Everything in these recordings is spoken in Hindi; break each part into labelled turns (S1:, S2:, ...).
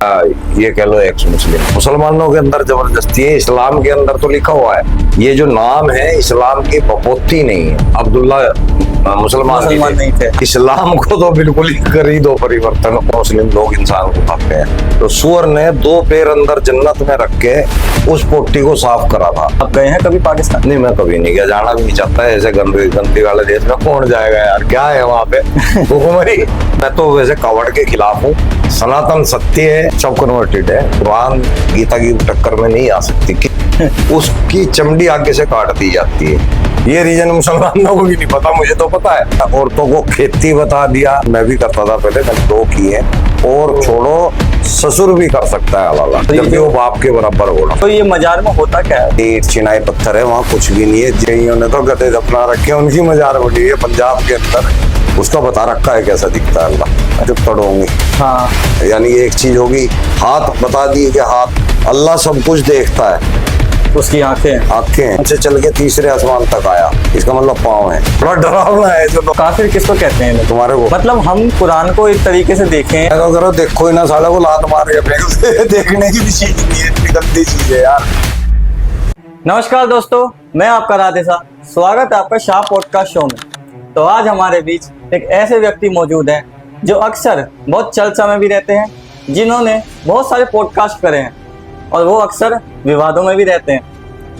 S1: ये कह लो एक्स मुस्लिम। मुसलमानों के अंदर जबरदस्ती है, इस्लाम के अंदर तो लिखा हुआ है। ये जो नाम है इस्लाम की बपोती नहीं है। अब्दुल्ला मुसलमान नहीं थे। इस्लाम को तो बिल्कुल ही कर ही दो परिवर्तन। मुस्लिम लोग इंसान को खाते हैं। तो सूअर ने 2 पैर अंदर जन्नत में रख के उस पोटी को साफ करा था।
S2: आप गए हैं कभी पाकिस्तान?
S1: नहीं, मैं कभी नहीं गया, जाना भी नहीं चाहता है। ऐसे गंदी वाले देश में कौन जाएगा यार, क्या है वहाँ पे हुक्मरी। मैं तो वैसे कावड़ के खिलाफ हूँ। सनातन सत्य है, सब कन्वर्टेड है। कुरान गीता की टक्कर में नहीं आ सकती कि उसकी चमड़ी आगे से काट दी जाती है। ये रीजन मुसलमानों को भी नहीं पता, मुझे तो पता है। औरतों को खेती बता दिया, मैं भी करता था पहले, मैंने 2 किए। और छोड़ो, ससुर भी कर सकता है हलाला, जबकि वो बाप के बराबर होना।
S2: तो ये मजार में होता क्या है?
S1: ईंट चिनाई पत्थर है, वहाँ कुछ भी नहीं है। जैनियों ने तो गधे दफना रखे, उनकी मजार बनी है पंजाब के अंदर। उसका बता रखा है कैसा दिखता है अल्लाह, जब तड़ोंगे।
S2: हाँ,
S1: यानी एक चीज होगी, हाथ बता दिए कि हाथ, अल्लाह सब कुछ देखता है।
S2: उसकी आंखें
S1: से चल के तीसरे आसमान तक आया, इसका मतलब पाँव है। बड़ा डरावना है जो लोग।
S2: काफिर किसको कहते हैं?
S1: तुम्हारे को
S2: मतलब हम कुरान को एक तरीके से देखें,
S1: करो, देखो ही ना, साला को लात मार के फेंक दे। देखने की भी चीज नहीं है, इतनी गंदी चीज है यार।
S2: नमस्कार दोस्तों, मैं आपका राधेसा, स्वागत है आपका शाह पॉडकास्ट शो में। तो आज हमारे बीच एक ऐसे व्यक्ति मौजूद हैं जो अक्सर बहुत चर्चा में भी रहते हैं, जिन्होंने बहुत सारे पॉडकास्ट करे हैं और वो अक्सर विवादों में भी रहते हैं,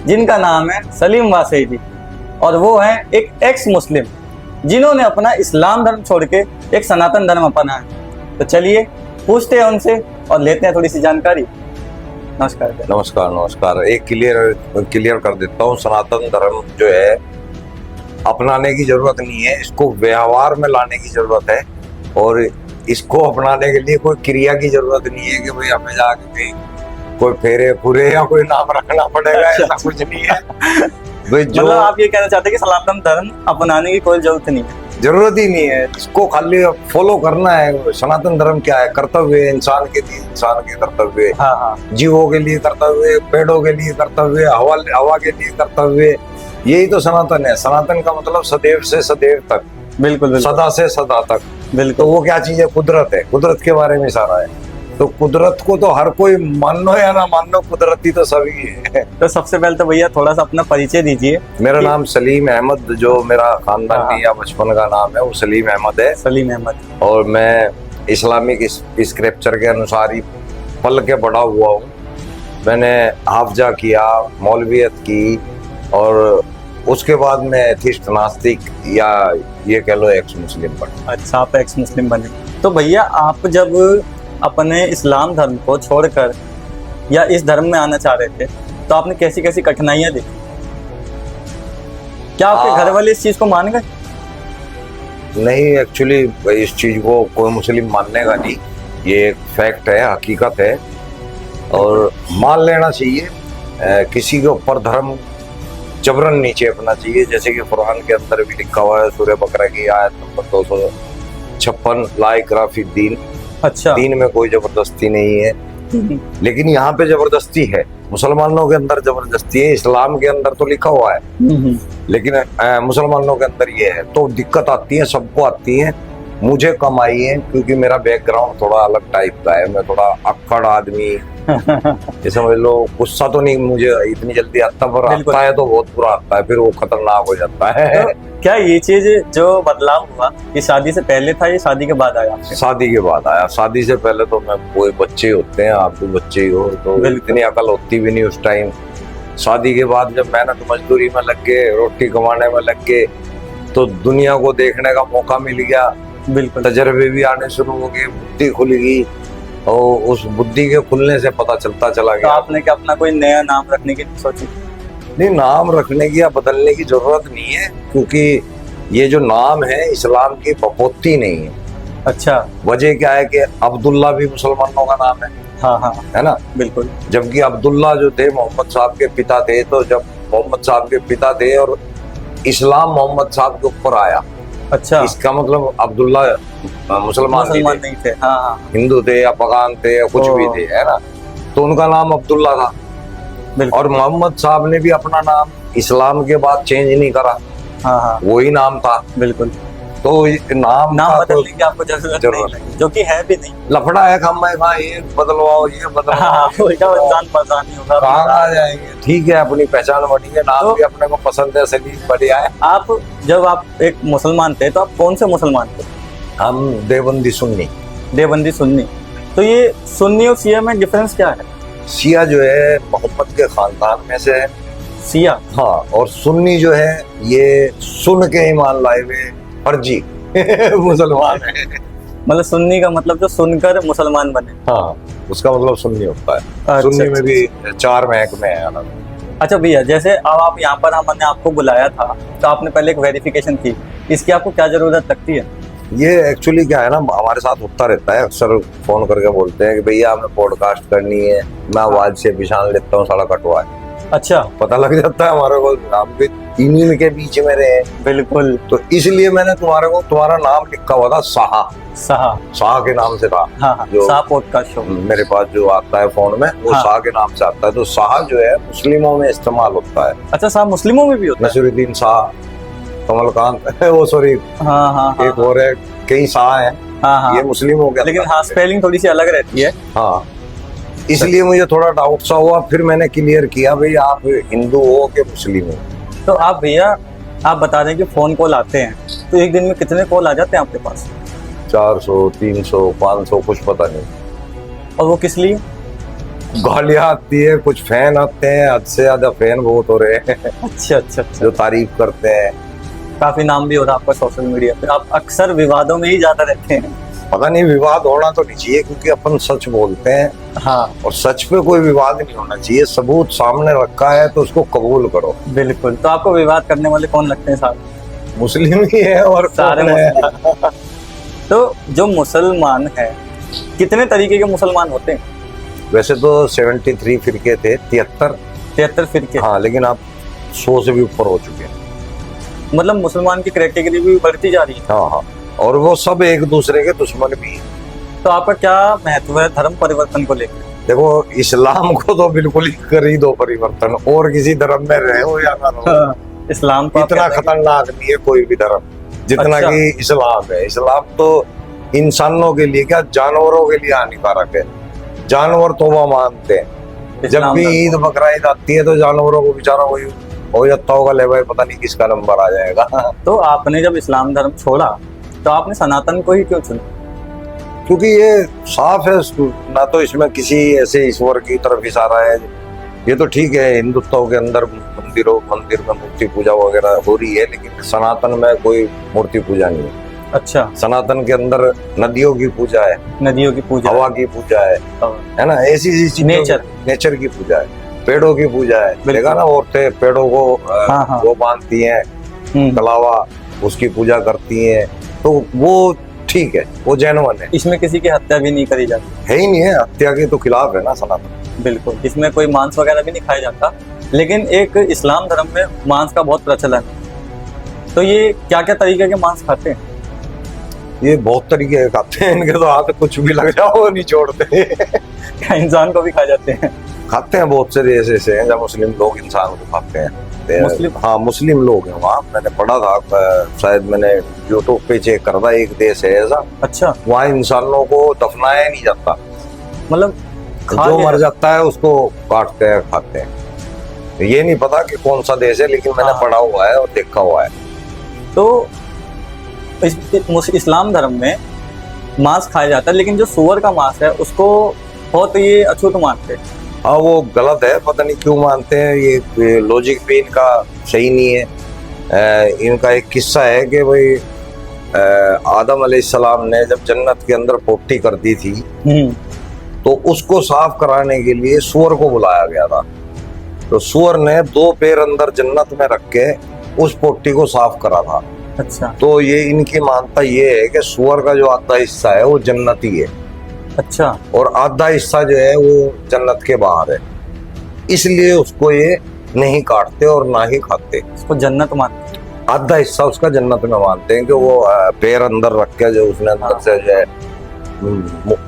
S2: जिनका नाम है सलीम वासेई जी। और वो हैं एक एक्स मुस्लिम, जिन्होंने अपना इस्लाम धर्म छोड़ के एक सनातन धर्म अपना है। तो चलिए पूछते हैं उनसे और लेते हैं थोड़ी सी जानकारी। नमस्कार।
S1: नमस्कार। एक क्लियर कर देता हूँ, सनातन धर्म जो है अपनाने की जरूरत नहीं है, इसको व्यवहार में लाने की जरूरत है। और इसको अपनाने के लिए कोई क्रिया की जरूरत नहीं है कि भाई हमें जाके कोई फेरे फुरे या कोई नाम रखना पड़ेगा। ऐसा कुछ नहीं है भाई। जो
S2: मतलब आप ये कहना चाहते हैं कि सनातन धर्म अपनाने की कोई जरूरत नहीं है?
S1: जरूरत ही नहीं है, इसको खाली फॉलो करना है। सनातन धर्म क्या है? कर्तव्य है, इंसान के लिए इंसान के कर्तव्य।
S2: हाँ।
S1: जीवों के लिए कर्तव्य, पेड़ों के लिए कर्तव्य, हवा के लिए कर्तव्य। यही तो सनातन है। सनातन का मतलब सदैव से सदैव तक,
S2: बिल्कुल।
S1: सदा से सदा तक।
S2: बिल्कुल।
S1: तो वो क्या चीज है? कुदरत है। कुदरत के बारे में सारा है। तो कुदरत को तो हर कोई मानो या ना मानो, कुदरती तो सभी है।
S2: तो सबसे पहले तो भैया थोड़ा सा अपना परिचय दीजिए।
S1: मेरा नाम सलीम अहमद, जो मेरा खानदानी या बचपन का नाम है वो सलीम अहमद है।
S2: सलीम अहमद।
S1: और मैं इस्लामिक स्क्रिप्चर के अनुसार ही पल के बड़ा हुआ हूँ। मैंने हाफजा किया, मौलवियत की, और उसके बाद मैं एथिस्ट नास्तिक या ये कह लो एक्स मुस्लिम बना।
S2: अच्छा, आप एक्स मुस्लिम बने। तो भैया आप जब अपने इस्लाम धर्म को छोड़कर या इस धर्म में आना चाह रहे थे, तो आपने कैसी कैसी कठिनाइयां देखी? क्या आपके घर वाले इस चीज को मान गए?
S1: नहीं, एक्चुअली इस चीज को कोई मुस्लिम मानने का नहीं, ये एक फैक्ट है, हकीकत है और मान लेना चाहिए। किसी के ऊपर धर्म जबरन नहीं चेपना चाहिए। जैसे कि कुरान के अंदर भी लिखा हुआ है, सूरह बकरा की आयत नंबर 256, ला इकराह फिद्दीन।
S2: अच्छा।
S1: दीन में कोई जबरदस्ती नहीं है। लेकिन यहाँ पे जबरदस्ती है। मुसलमानों के अंदर जबरदस्ती है, इस्लाम के अंदर तो लिखा हुआ है, लेकिन मुसलमानों के अंदर ये है। तो दिक्कत आती है, सबको आती है। मुझे कम आई है क्योंकि मेरा बैकग्राउंड थोड़ा अलग टाइप का है। मैं थोड़ा अक्खड़ आदमी, ये समझ लो। गुस्सा तो नहीं मुझे इतनी जल्दी आता, पर आता है तो बहुत बुरा आता है, फिर वो खतरनाक हो जाता है।
S2: तो क्या ये चीज जो बदलाव हुआ, ये शादी से पहले था या शादी के बाद आया?
S1: शादी के बाद आया। शादी से पहले तो मैं, कोई बच्चे होते हैं, आप भी बच्चे ही हो, तो इतनी अकल होती भी नहीं उस टाइम। शादी के बाद जब मेहनत मजदूरी में लग गए, रोटी कमाने में लग गए, तो दुनिया को देखने का मौका मिल गया।
S2: बिल्कुल।
S1: तजर्बे भी आने शुरू हो गए, बुद्धि खुल गई, और उस बुद्धि के खुलने से पता चलता चला गया।
S2: तो आपने क्या अपना कोई नया नाम रखने की सोची?
S1: नहीं, नाम रखने की या बदलने की जरूरत नहीं है, क्योंकि ये जो नाम है इस्लाम की बपोती नहीं है।
S2: अच्छा।
S1: वजह क्या है कि अब्दुल्ला भी मुसलमानों का नाम है।
S2: हाँ,
S1: है ना?
S2: बिल्कुल।
S1: जबकि अब्दुल्ला जो थे मोहम्मद साहब के पिता थे, तो जब मोहम्मद साहब के पिता थे और इस्लाम मोहम्मद साहब के ऊपर आया। अच्छा। इसका मतलब अब्दुल्ला मुसलमान नहीं थे।
S2: हाँ।
S1: हिंदू थे या पगान थे या कुछ भी थे, है ना? तो उनका नाम अब्दुल्ला था। और मोहम्मद साहब ने भी अपना नाम इस्लाम के बाद चेंज नहीं करा।
S2: हाँ।
S1: वही नाम था।
S2: बिल्कुल।
S1: तो ये नाम
S2: नाम
S1: का तो
S2: बदलने की आपको जरूरत नहीं लगी, जो कि है भी नहीं।
S1: लफड़ा है हम ये बदलवाओ ये बदलवाओ।
S2: हाँ, उल्टा जान पहचान ही होगा।
S1: कहाँ आ जाएंगे, ठीक है अपनी पहचान बनी है, नाम
S2: तो-
S1: भी अपने को पसंद है, सलीम बढ़िया है।
S2: जब आप एक मुसलमान थे तो आप कौन से मुसलमान थे?
S1: हम देवबंदी सुन्नी।
S2: देवबंदी सुन्नी। तो ये सुन्नी और शिया में डिफरेंस क्या है?
S1: शिया जो है मोहम्मद के खानदान में से है,
S2: शिया,
S1: हाँ, और सुन्नी जो है ये सुन के ईमान लाए हुए फर्जी मुसलमान है।
S2: मतलब सुन्नी का मतलब जो सुनकर मुसलमान बने।
S1: हाँ, उसका मतलब सुन्नी होता है।
S2: अच्छा,
S1: सुन्नी में
S2: अच्छा,
S1: भी 4 महकमे हैं अलग।
S2: अच्छा भैया, जैसे अब आप यहाँ पर हमने आपको बुलाया था तो आपने पहले एक वेरिफिकेशन की, इसकी आपको क्या जरूरत लगती है?
S1: ये एक्चुअली क्या है ना, हमारे साथ होता रहता है, अक्सर फोन करके बोलते हैं कि भैया हमें पॉडकास्ट करनी है, मैं आवाज से पहचान लेता हूँ साला कटवा है।
S2: अच्छा,
S1: पता लग जाता है हमारे को, हम भी इन्हीं के बीच में रहे।
S2: बिल्कुल।
S1: तो इसलिए मैंने तुम्हारा नाम लिखा हुआ था साहा।
S2: साहा,
S1: साहा के नाम से था।
S2: हाँ हाँ,
S1: जो
S2: साहा पॉडकास्ट शो
S1: मेरे पास जो आता है फोन में, वो
S2: हाँ।
S1: साहा के नाम से आता है। तो साहा जो है मुस्लिमों में इस्तेमाल होता है।
S2: अच्छा, साहा मुस्लिमों में भी होता है?
S1: नसीरुद्दीन शाह, कमलकांत वो सॉरी
S2: हाँ हाँ हाँ
S1: एक और है, कई शाह हैं,
S2: हाँ हाँ,
S1: ये मुस्लिमों के
S2: लेकिन
S1: अंदर
S2: हाँ
S1: आते हैं।
S2: स्पेलिंग थोड़ी सी अलग रहती है।
S1: हाँ, इसलिए मुझे थोड़ा डाउट सा हुआ, फिर मैंने क्लियर किया भाई आप हिंदू हो कि मुस्लिम हो।
S2: तो आप भैया, आप बता दें कि फोन कॉल आते हैं तो एक दिन में कितने कॉल आ जाते हैं आपके पास?
S1: 400, 300, 500, कुछ पता नहीं।
S2: और वो किस लिए?
S1: गालियां आती है, कुछ फैन आते हैं, हद से ज्यादा फैन बहुत हो रहे हैं
S2: अच्छा अच्छा अच्छा,
S1: जो तारीफ करते हैं।
S2: काफी नाम भी हो रहा है आपका सोशल मीडिया पे, आप अक्सर विवादों में ही ज्यादा रहते हैं।
S1: पता नहीं, विवाद होना तो नहीं चाहिए क्योंकि अपन सच बोलते हैं,
S2: हाँ
S1: और सच पे कोई विवाद नहीं होना चाहिए। सबूत सामने रखा है तो उसको कबूल करो।
S2: बिल्कुल। तो आपको विवाद करने वाले कौन लगते हैं सारे?
S1: मुस्लिम ही है और
S2: सारे
S1: कौन है?
S2: मुस्लिम। तो जो मुसलमान है, कितने तरीके के मुसलमान होते हैं?
S1: वैसे तो 73 फिरके थे, 73।
S2: 73 फिरके।
S1: हाँ, लेकिन आप 100 से भी ऊपर हो चुके हैं।
S2: मतलब मुसलमान की कैटेगरी भी बढ़ती जा रही है।
S1: हाँ हाँ, और वो सब एक दूसरे के दुश्मन भी हैं।
S2: तो आपका क्या महत्व है धर्म परिवर्तन को लेकर?
S1: देखो, इस्लाम को तो बिल्कुल ही कर ही दो परिवर्तन, और किसी धर्म में रहे हो या ना रहो।
S2: इस्लाम को आप
S1: इतना
S2: कहते हैं
S1: खतरनाक नहीं है कोई भी धर्म जितना
S2: अच्छा।
S1: कि इस्लाम है। इस्लाम तो इंसानों के लिए क्या, जानवरों के लिए हानिकारक है। जानवर तौबा मानते हैं।
S2: कि
S1: जब
S2: इस्लाम
S1: भी
S2: धर्म-
S1: ईद बकरा ईद आती है तो जानवरों को बेचारा वही हो जाता होगा, ले भाई पता नहीं किसका नंबर आ जाएगा।
S2: तो आपने जब इस्लाम धर्म छोड़ा तो आपने सनातन को ही क्यों चुना?
S1: क्योंकि ये साफ है, ना तो इसमें किसी ऐसे ईश्वर की तरफ इशारा है। ये तो ठीक है, हिंदुत्व के अंदर मंदिर में मूर्ति पूजा वगैरह हो रही है, लेकिन सनातन में कोई मूर्ति पूजा नहीं है।
S2: अच्छा,
S1: सनातन के अंदर नदियों की पूजा है,
S2: नदियों की पूजा,
S1: हवा की पूजा है ना, ऐसी चीज, नेचर की पूजा है, पेड़ों की पूजा है। देखा ना, औरतें पेड़ों को
S2: हाँ, हाँ।
S1: वो बांधती हैं, कलावा, उसकी पूजा करती हैं, तो वो ठीक है, वो जेन्युइन है।
S2: इसमें किसी की हत्या भी नहीं करी जाती?
S1: है ही नहीं है, हत्या के तो खिलाफ है ना सनातन।
S2: बिल्कुल, इसमें कोई मांस वगैरह भी नहीं खाया जाता, लेकिन एक इस्लाम धर्म में मांस का बहुत प्रचलन है। तो ये क्या क्या तरीके के मांस खाते हैं?
S1: ये बहुत तरीके के खाते हैं, इनके तो हाथ कुछ भी लग जाओ नहीं छोड़ते।
S2: क्या इंसान को भी खा जाते हैं?
S1: खाते हैं, बहुत से देश ऐसे हैं जहाँ मुस्लिम लोग इंसान को खाते हैं।
S2: मुस्लिम?
S1: हाँ, मुस्लिम लोग हैं वहाँ, मैंने पढ़ा था, शायद मैंने यूट्यूब पे चेक करा था, एक देश है ऐसा,
S2: अच्छा,
S1: वहाँ इंसानों को दफनाया नहीं जाता,
S2: मतलब
S1: जो मर जाता है उसको काटते हैं, खाते हैं। ये नहीं पता कि कौन सा देश है, लेकिन मैंने
S2: हाँ।
S1: पढ़ा हुआ है और देखा हुआ है।
S2: तो इस्लाम धर्म में मांस खाया जाता है, लेकिन जो सुअर का मांस है उसको बहुत ये अछूत मानते हैं।
S1: हाँ, वो गलत है, पता नहीं क्यों मानते हैं, ये लॉजिक भी इनका सही नहीं है। इनका एक किस्सा है कि भाई आदम अलैहिस्सलाम ने जब जन्नत के अंदर पोटी कर दी थी तो उसको साफ कराने के लिए सूअर को बुलाया गया था। तो सूअर ने 2 पैर अंदर जन्नत में रख के उस पोटी को साफ करा था।
S2: अच्छा,
S1: तो ये इनकी मानता ये है कि सूअर का जो आधा हिस्सा है वो जन्नती है,
S2: अच्छा,
S1: और आधा हिस्सा जो है वो जन्नत के बाहर है, इसलिए उसको ये नहीं काटते और ना ही खाते।
S2: उसको जन्नत मानते हैं।
S1: आधा हिस्सा उसका जन्नत में मानते हैं कि वो पैर अंदर रख के जो उसने अंदर से जो है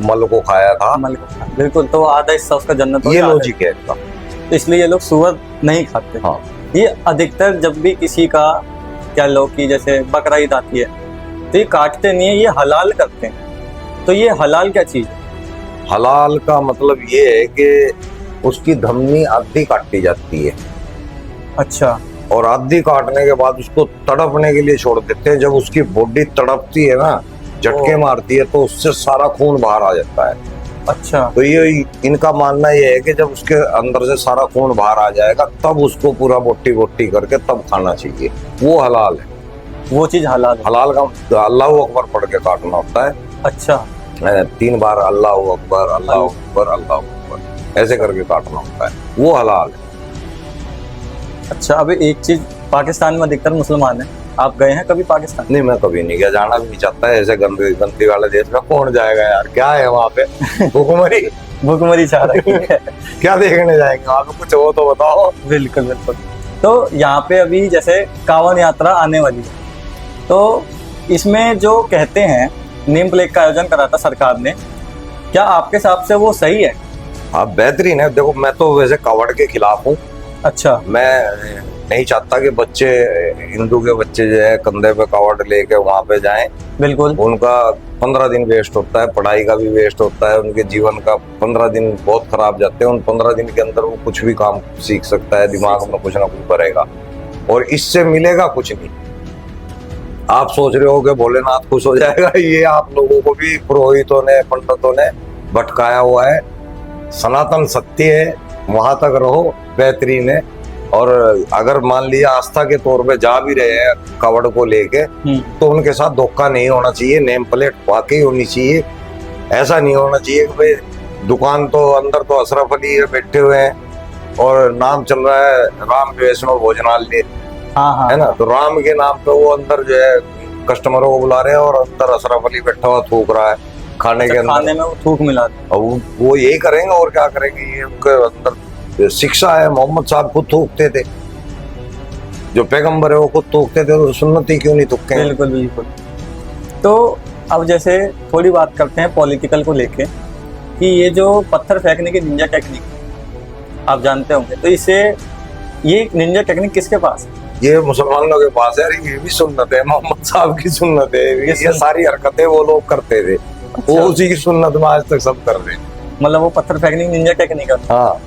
S1: मल को खाया था।
S2: अमल को खाना। बिल्कुल, तो आधा हिस्सा उसका जन्नत हो
S1: ये
S2: गया, आधा-
S1: लॉजिक है इसका।
S2: तो इसलिए ये लोग सुअर नहीं खाते।
S1: हाँ।
S2: ये अधिकतर जब भी किसी का क्या लो कि जैसे बकरा ईद आती है तो ये काटते नहीं है, ये हलाल करते हैं। तो ये हलाल क्या चीज है?
S1: हलाल का मतलब ये है कि उसकी धमनी आधी काटी जाती है
S2: अच्छा।
S1: और आधी काटने के बाद उसको तड़पने के लिए छोड़ देते हैं। जब उसकी बॉडी तड़पती है ना, झटके मारती है, तो उससे सारा खून बाहर आ जाता है।
S2: अच्छा।
S1: तो ये इनका मानना ये है कि जब उसके अंदर से सारा खून बाहर आ जाएगा तब उसको पूरा बोटी बोटी करके तब खाना चाहिए, वो हलाल है।
S2: वो चीज हलाल है।
S1: हलाल का अल्लाह अकबर पढ़ के काटना होता है।
S2: अच्छा।
S1: 3 बार अल्लाह अकबर अल्लाह अकबर अल्लाह अकबर ऐसे करके काटना होता है, वो हलाल है।
S2: अच्छा, अभी एक चीज, पाकिस्तान में अधिकतर मुसलमान है, आप गए हैं कभी पाकिस्तान?
S1: नहीं, मैं कभी नहीं गया, जाना भी नहीं चाहता है। ऐसे गंदगी वाले देश में कौन जाएगा यार, क्या है वहाँ पे? भुखमरी
S2: भुखमरी चाह रही है।
S1: क्या देखने जाएंगे वहाँ पे, कुछ हो तो बताओ।
S2: बिल्कुल बिल्कुल। तो यहाँ पे अभी जैसे कांवड़ यात्रा आने वाली है, तो इसमें जो कहते हैं नेम प्लेट का आयोजन करा था सरकार ने, क्या आपके हिसाब से वो सही है?
S1: हाँ, बेहतरीन है। देखो, मैं तो वैसे कावड़ के खिलाफ हूँ।
S2: अच्छा।
S1: मैं नहीं चाहता कि बच्चे, हिंदू के बच्चे जो है कंधे पे कावड़ लेके वहां पे जाएं।
S2: बिल्कुल।
S1: उनका 15 दिन वेस्ट होता है, पढ़ाई का भी वेस्ट होता है, उनके जीवन का 15 दिन बहुत खराब जाते हैं। उन 15 दिन के अंदर वो कुछ भी काम सीख सकता है, दिमाग में कुछ ना कुछ भरेगा और इससे मिलेगा कुछ नहीं। आप सोच रहे हो कि भोलेनाथ खुश हो जाएगा, ये आप लोगों को भी पुरोहितों ने, पंडितों ने भटकाया हुआ है। सनातन सत्य है, वहां तक रहो, बेहतरीन है। और अगर मान लिया आस्था के तौर पे जा भी रहे हैं कावड़ को लेके, तो उनके साथ धोखा नहीं होना चाहिए। नेम प्लेट वाकई होनी चाहिए। ऐसा नहीं होना चाहिए कि भाई दुकान तो अंदर तो अशरफ अली बैठे हुए हैं और नाम चल रहा है राम वैष्णव भोजनालय,
S2: हाँ।
S1: है ना, तो राम के नाम पे वो अंदर जो है कस्टमरों को बुला रहे हैं और अंदर अशरफ अली बैठा हुआ थूक रहा है खाने के अंदर।
S2: खाने में वो थूक मिला दे।
S1: वो यही करेंगे और क्या करेंगे, ये उनके अंदर शिक्षा है। मोहम्मद साहब खुद थूकते थे, जो पैगंबर है वो खुद थूकते थे, तो सुन्नती क्यों नहीं थूकें?
S2: बिल्कुल बिल्कुल। तो अब जैसे थोड़ी बात करते हैं पॉलिटिकल को लेके, कि ये जो पत्थर फेंकने की निंजा टेक्निक आप जानते होंगे, तो इसे, ये निंजा टेक्निक किसके पास है?
S1: ये मुसलमानों के पास है। ये भी सुन्नत है, मोहम्मद साहब की सुन्नत है। ये सारी हरकतें वो लोग करते थे।
S2: अच्छा।
S1: वो उसी की सुन्नत में आज तक सब कर रहे हैं।
S2: मतलब वो पत्थर फेंकने की निंजा टेक्निक है।
S1: हाँ,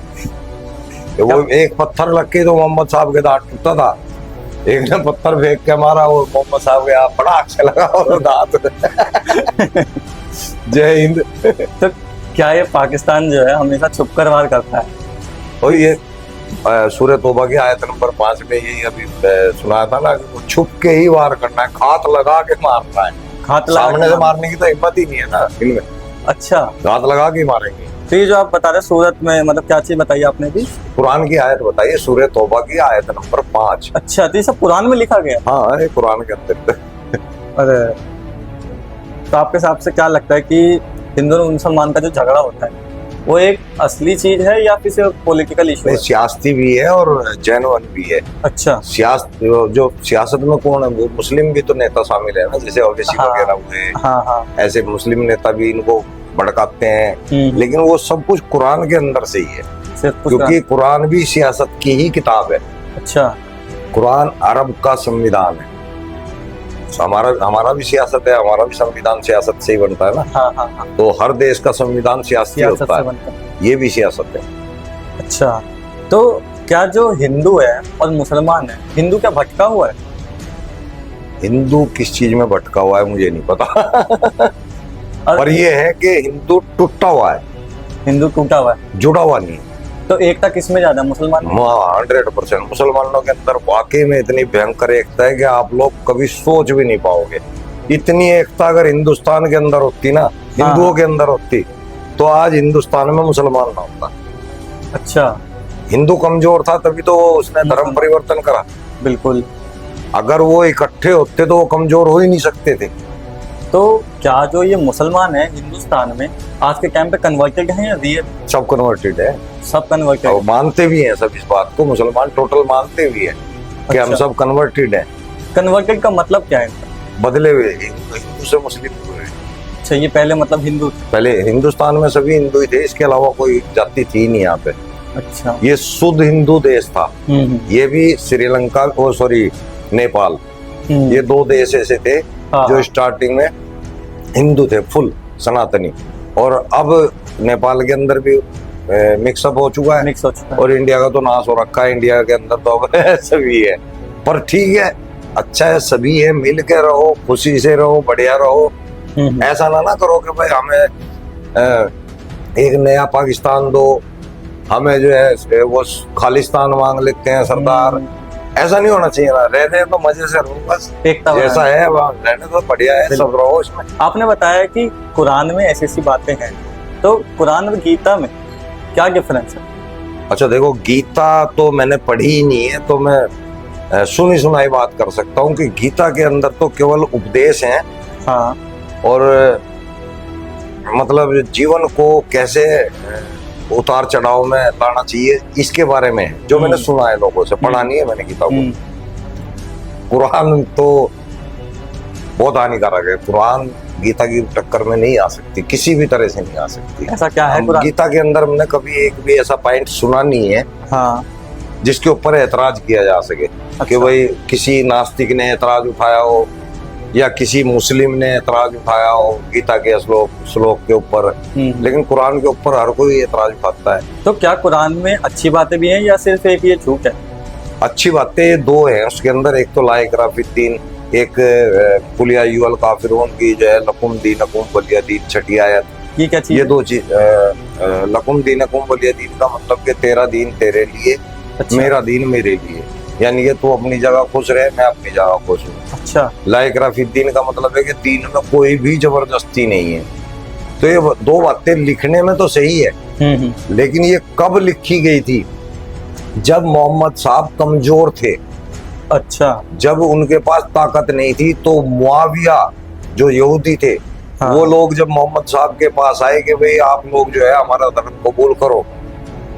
S1: वो एक पत्थर लग के तो मोहम्मद साहब के दांत टूटा था। एक ने पत्थर फेंक के मारा और मोहम्मद साहब के यहाँ बड़ा अच्छा लगा और दांत। जय हिंद।
S2: तो क्या ये पाकिस्तान जो है हमेशा छुप कर वार करता है?
S1: और ये सूरह तौबा की आयत नंबर 5 में यही अभी सुनाया था ना कि वो छुप के ही वार करना है, घात लगा के मारना है। सामने से मारने की तो हिम्मत ही नहीं है ना इनमें।
S2: अच्छा,
S1: घात लगा के मारेंगे।
S2: तो ये जो आप बता रहे सूरत में, मतलब क्या चीज बताई आपने भी?
S1: कुरान की आयत बताइए, सूरह तौबा की आयत नंबर 5।
S2: अच्छा, तो ये सब कुरान में लिखा गया?
S1: हाँ, ये कुरान के अंदर।
S2: अरे, तो आपके हिसाब से क्या लगता है कि हिंदू और मुसलमान का जो झगड़ा होता है वो एक असली चीज है या फिर सिर्फ पॉलिटिकल इशू है?
S1: सियासती भी है और जेन्युइन भी है।
S2: अच्छा।
S1: जो सियासत में कौन है, वो मुस्लिम भी तो नेता शामिल है ना, जैसे ओवैसी वगैरह हुए।
S2: हाँ।
S1: ऐसे मुस्लिम नेता भी इनको भड़काते हैं, लेकिन वो सब कुछ कुरान के अंदर से ही है, क्योंकि कुरान भी सियासत की ही किताब है।
S2: अच्छा।
S1: कुरान अरब का संविधान है। हमारा भी सियासत है, हमारा भी संविधान सियासत से ही बनता है ना।
S2: हाँ।
S1: तो हर देश का संविधान सियासी होता है, ये भी सियासत है।
S2: अच्छा, तो क्या जो हिंदू है और मुसलमान है, हिंदू क्या भटका हुआ है?
S1: हिंदू किस चीज में भटका हुआ है मुझे नहीं पता। पर ये है कि हिंदू टूटा हुआ है।
S2: हिंदू टूटा हुआ है,
S1: जुड़ा हुआ नहीं।
S2: तो एकता किसमें ज्यादा, मुसलमान?
S1: 100% मुसलमानों के अंदर वाकई में इतनी भयंकर एकता है कि आप लोग कभी सोच भी नहीं पाओगे। इतनी एकता अगर हिंदुस्तान के अंदर होती ना, हिंदुओं के अंदर होती, तो आज हिंदुस्तान में मुसलमान ना होता।
S2: अच्छा।
S1: हिंदू कमजोर था तभी तो उसने धर्म परिवर्तन करा।
S2: बिल्कुल।
S1: अगर वो इकट्ठे होते तो वो कमजोर हो ही नहीं सकते थे।
S2: तो क्या जो ये मुसलमान है हिंदुस्तान में आज के टाइम पे कन्वर्टेड है या रियल?
S1: सब कन्वर्टेड है,
S2: सब कन्वर्टेड,
S1: और मानते भी हैं सब इस बात को। मुसलमान टोटल मानते भी हैं कि हम सब कन्वर्टेड हैं।
S2: कन्वर्टेड का मतलब क्या है?
S1: बदले हुए, हिंदू से मुस्लिम हुए।
S2: अच्छा, ये पहले मतलब हिंदू थे?
S1: पहले हिंदुस्तान में सभी हिंदू ही थे, इसके अलावा कोई जाति थी नहीं यहाँ पे।
S2: अच्छा।
S1: ये शुद्ध हिंदू देश था। ये भी श्रीलंका, नेपाल, ये 2 देश ऐसे थे
S2: हाँ,
S1: जो
S2: हाँ।
S1: स्टार्टिंग में हिंदू थे फुल सनातनी, और अब नेपाल के अंदर भी मिक्सअप हो चुका है,
S2: मिक्स हो चुका है।
S1: और इंडिया का तो नाश हो रखा है। इंडिया के अंदर तो अब सभी है, पर ठीक है, अच्छा है, सभी है, मिल के रहो, खुशी से रहो, बढ़िया रहो। ऐसा ना करो कि भाई हमें एक नया पाकिस्तान दो, हमें जो है वो खालिस्तान मांग लेते हैं सरदार। ऐसा नहीं होना चाहिए ना, रहने तो मजे से रहो, बस
S2: एकता
S1: जैसा
S2: बनाए।
S1: है वहाँ रहने तो बढ़िया है, सब रहो इसमें।
S2: आपने बताया कि कुरान में ऐसी ऐसी बातें हैं, तो कुरान और गीता में क्या डिफरेंस है?
S1: अच्छा देखो, गीता तो मैंने पढ़ी ही नहीं है, तो मैं सुनी सुनाई बात कर सकता हूँ कि गीता के अंदर तो केवल उपदेश हैं,
S2: हाँ,
S1: और मतलब जीवन को कैसे उतार चढ़ाव में लाना चाहिए इसके बारे में है, जो मैंने सुना है लोगों से, पढ़ा नहीं है मैंने गीता को। कुरान तो बहुत हानिकारक है, कुरान गीता की टक्कर में नहीं आ सकती, किसी भी तरह से नहीं आ सकती।
S2: ऐसा क्या है कुरान?
S1: गीता के अंदर हमने कभी एक भी ऐसा पॉइंट सुना नहीं है
S2: हाँ,
S1: जिसके ऊपर एतराज किया जा सके, कि
S2: अच्छा।
S1: भाई किसी नास्तिक ने एतराज उठाया हो या किसी मुस्लिम ने एतराज उठाया हो गीता के श्लोक के ऊपर, लेकिन कुरान के ऊपर हर कोई एतराज उठाता है।
S2: तो क्या कुरान में अच्छी बातें भी हैं या सिर्फ एक ये झूठ है?
S1: अच्छी बातें दो हैं उसके अंदर, एक तो ला इकराह फिद्दीन, एक कुल या अय्युहल काफिरून की जो है लकुम दीनकुम वलिय दीन, छठी आयत।
S2: ये क्या चीज
S1: ये
S2: है?
S1: दो चीज, लकुम दीनकुम वलिय दीन का मतलब कि तेरा दीन तेरे लिए,
S2: अच्छा,
S1: मेरा दीन मेरे लिए, यानी कि तू अपनी जगह खुश रहे, मैं अपनी जगह खुश हूँ।
S2: अच्छा,
S1: ला इकराह फिद्दीन का मतलब है कि दीन में कोई भी जबरदस्ती नहीं है। तो ये दो बातें लिखने में तो सही है, लेकिन ये कब लिखी गई थी? जब मोहम्मद साहब कमजोर थे,
S2: अच्छा,
S1: जब उनके पास ताकत नहीं थी, तो मुआविया जो यहूदी थे,
S2: हाँ।
S1: वो लोग जब मोहम्मद साहब के पास आए कि भाई आप लोग जो है हमारा धर्म कबूल करो,